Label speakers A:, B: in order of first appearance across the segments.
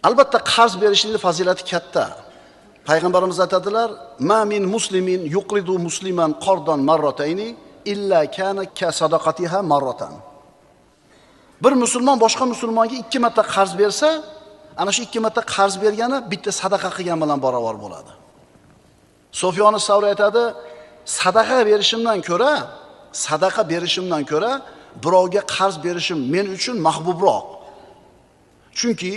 A: Albatta qarz berishning fazilati katta. Payg'ambarimiz aytadilar: "Ma min muslimin yuqridu musliman qardan marratayni illa kana ka sadaqatiha marratan." Bir musulmon boshqa musulmonga 2 marta qarz bersa, ana shu 2 marta qarz bergani bitta sadaqa qilgan bilan barobar bo'ladi. Sufyon as-Savri aytadi: "Sadaqa berishimdan ko'ra birovga qarz berishim men uchun mahbubroq." Chunki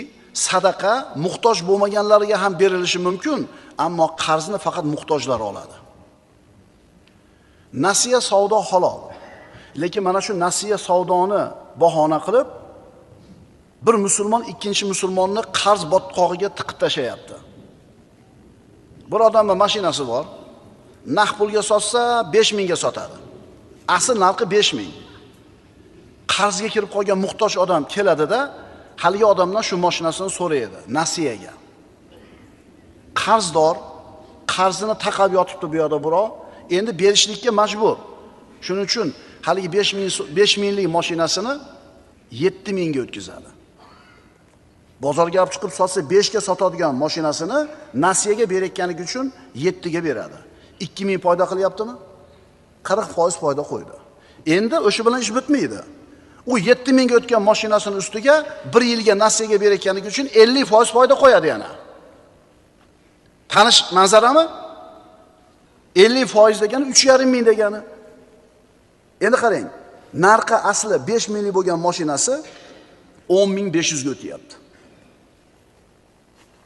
A: sadaqa muhtoj bo'lmaganlarga ham berilishi mumkin, ammo qarzni faqat muhtojlar oladi. Nasiya savdo halol. Lekin mana shu nasiya savdoni bahona qilib bir musulmon ikkinchi musulmonni qarz botqog'iga tiqib tashlayapti. Bir odamning mashinasi bor. Naqd pulga sotsa 5000 ga sotadi. Asl narxi 5000. Qarzga kirib qolgan muhtoj odam keladi-da, haligi odamdan shu mashinasini so'raydi, nasiyaga. Qarzdor qarzini taqab yotibdi bu yoqda birov, endi berishlikka majbur. Shuning uchun haligi 5000 lik mashinasini 7000 ga o'tkazadi. Bozorga olib chiqib sotsa 5 ga sotadigan mashinasini nasiyaga berayotganligi uchun 7 ga beradi. 2000 foyda qilyaptimi? 40% foyda qo'ydi. Endi o'sha bilan ish bitmaydi. U 7000 ga o'tgan mashinasini ustiga 1 yilga nasiyaga berayotganligi uchun 50% foyda qo'yadi yana. Tanish manzarami? 50% degani 3,5 degani. Endi qarang, narxi asli 5000 lik bo'lgan mashinasi 10500 ga o'tyapti.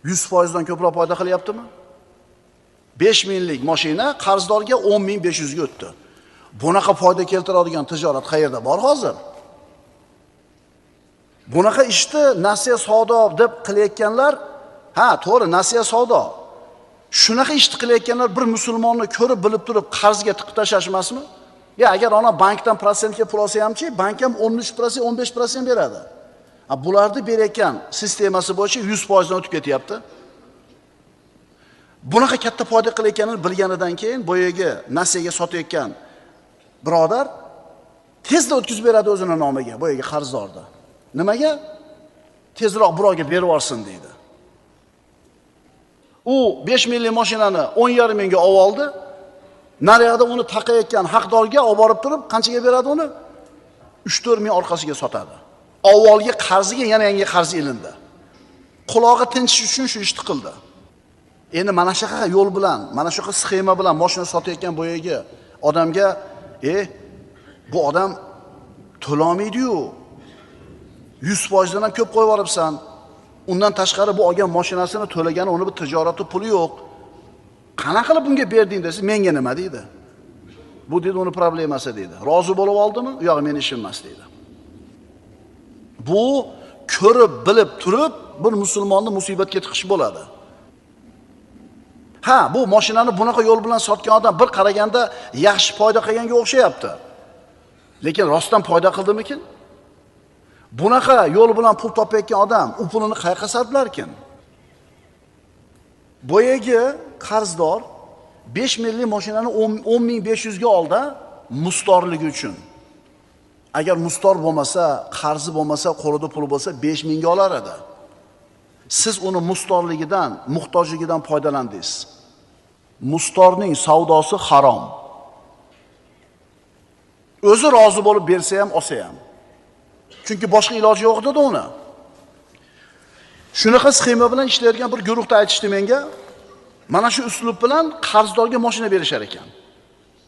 A: 100% dan ko'proq foyda qilyaptimi? 5000 lik mashina qarzdorga 10500 ga o'tdi. Bunaqa foyda keltiradigan tijorat qayerda bor hozir? Bunaqa ishni nasiya savdo deb qilayotganlar, ha, to'g'ri, nasiya savdo. Shunaqa ishni qilayotganlar bir musulmonni ko'rib bilib turib qarzga tiqib tashlash emasmi? Ya agar ona bankdan prosentga pul olsa hamchi, bank ham 13%, 15% beradi. Bularni berayotgan sistemasi bo'yicha 100% dan o'tib ketyapti. Bunaqa katta foyda qilayotganini bilganidan keyin boyaga nasiyaga sotayotgan birodar tezda o'tkazib beradi o'zining nomiga, boyaga qarzdorda. Nimaga? Tezroq birovga berib yuborsin deydi. U 5000 lik mashinani 10,5 ga olib oldi. Naryoqda uni taqayotgan haqdorga olib borib turib, qanchaga beradi uni? 3-4 ming orqasiga sotadi. Avvalgi qarziga yana yangi qarz ilindi. Qulog'i tinchish uchun shu ishni qildi. Endi mana shunaqa yo'l bilan, mana shunaqa sxema bilan mashina sotayotgan boyaga odamga, bu odam to'lamaydi-yu. 100% dan ham ko'p qo'yib yuboribsan. Undan tashqari bu olgan mashinasini to'lagani, uni bir tijorati puli yo'q. Qanaqa qilib bunga berding desa, menga nima deydi? Bu dedi uni problemasi deydi. Rozi bo'lib oldimi? Yo'q, meni ishim emas deydi. Bu ko'rib, bilib turib bir musulmonni musibatga tiqish bo'ladi. Ha, bu mashinani bunaqa yo'l bilan sotgan odam bir qaraganda yaxshi foyda qilganga o'xshayapti. Lekin rostdan foyda qildimikin? Bunaqa yo'l bilan pul topayotgan odam u pulini qayerga sarflarkin? Boyagi qarzdor 5000 lik mashinani 10500 ga oldi mustorligi uchun. Agar mustor bo'lmasa, qarzi bo'lmasa, qo'lida pul bo'lsa 5000 ga olar edi. Siz uni mustorligidan, muhtojligidan foydalandingiz. Mustorning savdosi harom. O'zi rozi bo'lib bersa ham, olsa ham. Chunki boshqa iloji yo'q edi uni. Shunaqa sxema bilan ishlaydigan bir guruhda aytishdi menga. Mana shu uslub bilan qarzdorga mashina berishar ekan.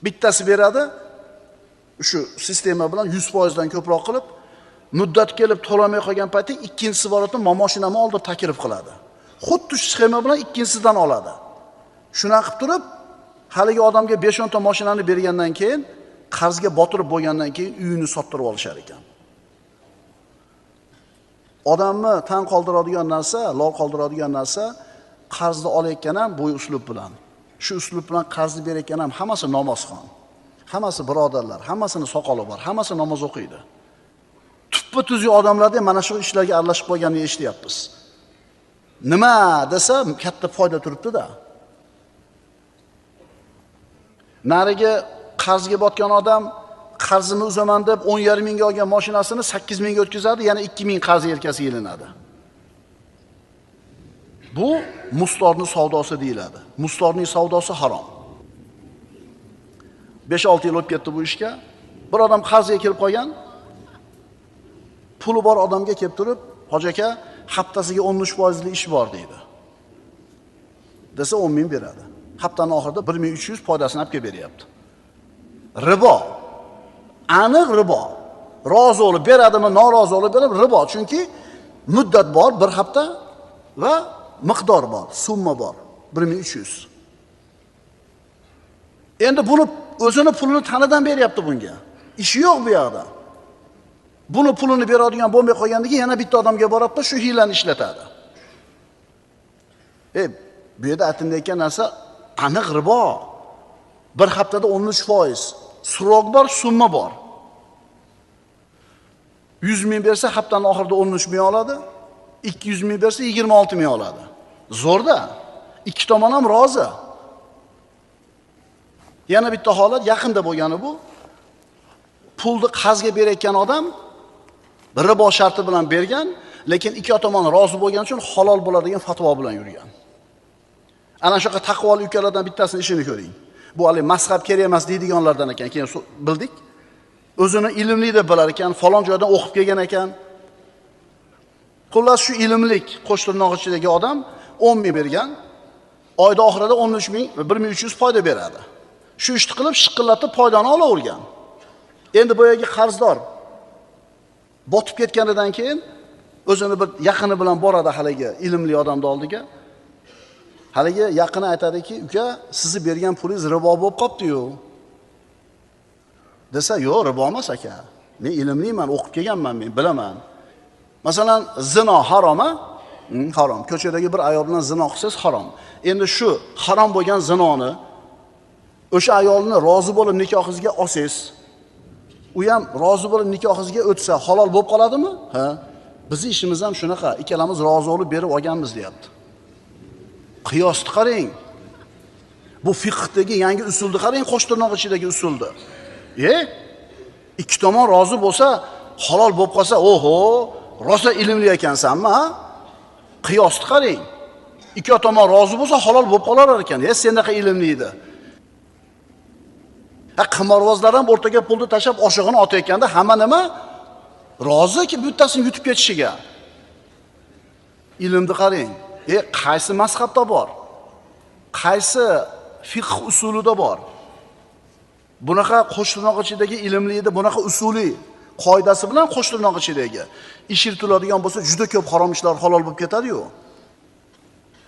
A: Bittasi beradi, shu sistema bilan 100% dan ko'proq qilib, muddat kelib to'lamay qolgan paytda ikkinchisi borotni mashinamni oldirib taklif qiladi. Xuddi shu sxema bilan ikkinchisidan oladi. Shuna qilib turib, haligi odamga 5-10 ta mashinani bergandan keyin, qarzga botirib bo'lgandan keyin uyini sottirib olishar ekan. Odamni tan qoldiradigan narsa, lol qoldiradigan narsa qarzni olayotgan ham bu uslub bilan. Shu uslub bilan qarzni berayotgan ham hammasi namozxon. Hammasi birodarlar, hammasini soqoli bor, hammasi namoz o'qiydi. Tuppa-tuzuk odamlarda mana shu ishlarga aralashib qolganini eshityapmiz. Nima desa katta foyda turibdi-da. Nariga qarzga botgan odam qarzini uzaman deb 10,5 ga olgan mashinasini 8000 ga o'tkazadi, yana 2000 qarz yelkasiga ilinadi. Bu mustorning savdosi deyiladi. Mustorning savdosi harom. 5-6 yil o'tib ketdi bu ishga. Bir odam qarzga kelib qolgan. Puli bor odamga kelib turib, "Hoji aka, haftasiga 13% li ish bor" deydi. Desa 10 ming beradi. Haftaning oxirida 1300 foydasini olib kelib beryapti. Ribo. Aniq ribo. Rozi bo'lib beradimi, norozi bo'lib beradimi? Ribo. Chunki muddat bor, bir hafta va miqdor bor, summa bor. 1300. Endi buni o'zini pulini tanidan beryapti bunga. Ishi yo'q bu yoqda. Buni pulini beradigan bo'lmay qolganligi yana bitta odamga borib shu hilani ishlatadi. Bu yerda aytilayotgan narsa aniq ribo. Bir haftada 13%. Surok bor, summa bor. 100 ming bersa haftaning oxirida 13 ming oladi. 200 ming bersa 26 ming oladi. Zo'rda. Ikki tomon ham rozi. Yana bitta holat yaqinda bo'lgani bu. Pulni qarzga berayotgan odam ribo sharti bilan bergan, lekin ikki tomon rozi bo'lgani uchun halol bo'ladigan fatvo bilan yurgan. Ana shunaqa taqvoli ukalardan bittasini ishini ko'ring. Bu hali mazhab kerak emas deydiganlardan ekan, keyin bildik. O'zini ilmli deb bilar ekan, falon joydan o'qib kelgan ekan. Xullas shu ilmlik Qo'shtirnoq ichidagi odam 10 ming bergan, oyda oxirida 13 ming, 1300 foyda beradi. Shu ishni qilib shiqillatib foydani olavergan. Endi bu yerga qarzdor botib ketganidan keyin o'zini bir yaqini bilan boradi haligi ilmli odamning oldiga. Haligi yaqini aytadiki, "Uka, sizni bergan pulingiz ribo bo'lib qopti-yu." Desa, "Yo'q, ribo emas aka. Men ilmliman, o'qib kelganman, men bilaman." Masalan, zino harom-a? Harom. Ko'chadagi bir ayol bilan zino qilsangiz harom. Endi shu harom bo'lgan zinoni o'sha ayolni rozi bo'lib nikohingizga olsangiz, u ham rozi bo'lib nikohingizga o'tsa halol bo'lib qoladimi? Ha? Bizning ishimiz ham shunaqa. Ikkalamiz rozi bo'lib berib olganmiz, deyapti. Qiyosni qarang. Bu fiqhdagi yangi usulni qarang, Qo'shtirnoq ichidagi usulni. Ikki tomon rozi bo'lsa, halol bo'lib qolsa, oho, rosa ilmli ekansanmi, ha? Qiyosni qarang. Ikki tomon rozi bo'lsa, halol bo'lib qolar ekan. Senaqa ilmli edi. Qimorbozlar ham o'rtaga pulni tashab oshig'ini otayotganda hamma nima? Roziki bittasini yutib ketishiga. Ilmni qarang. Qaysi mazhabda bor? Qaysi fiqh usulida bor? Bunaqa Qo'shtirnoq ichidagi ilmlida bunaqa usuli qoidasi bilan Qo'shtirnoq ichidagi ish yuritiladigan bo'lsa juda ko'p harom ishlar halol bo'lib ketadi-yu.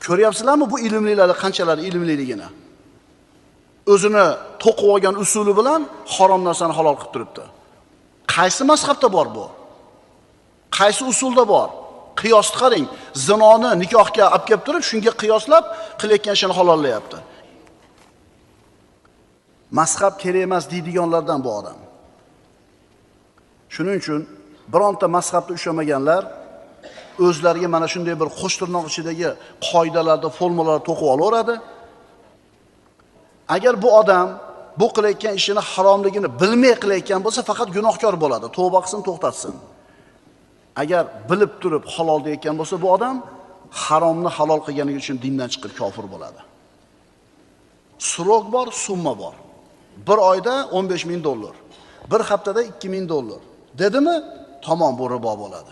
A: Ko'ryapsizlarmi bu ilmlilarni qanchalar ilmliligini? O'zini to'qib olgan usuli bilan harom narsani halol qilib turibdi. Qaysi mazhabda bor bu? Qaysi usulda bor? Qiyosni qarang. Zinoni nikohga olib kelib turib, shunga qiyoslab qilayotgan ishini halollayapti. Mazhab kerak emas deydiganlardan bu odam. Shuning uchun bironta mazhabda ushlamaganlar o'zlariga mana shunday bir Qo'shtirnoq ichidagi qoidalarni, formulalarni to'qib olaveradi. Agar bu odam bu qilayotgan ishini haromligini bilmay qilayotgan bo'lsa, faqat gunohkor bo'ladi. Tavba qilsin, to'xtatsin. Agar bilib turib halol deyotgan bo'lsa, bu odam haromni halol qilganligi uchun dindan chiqib kofir bo'ladi. Surok bor, summa bor. Bir oyda 15 ming dollar. Bir haftada 2 ming dollar. Dedimi? Tamom, bu ribo bo'ladi.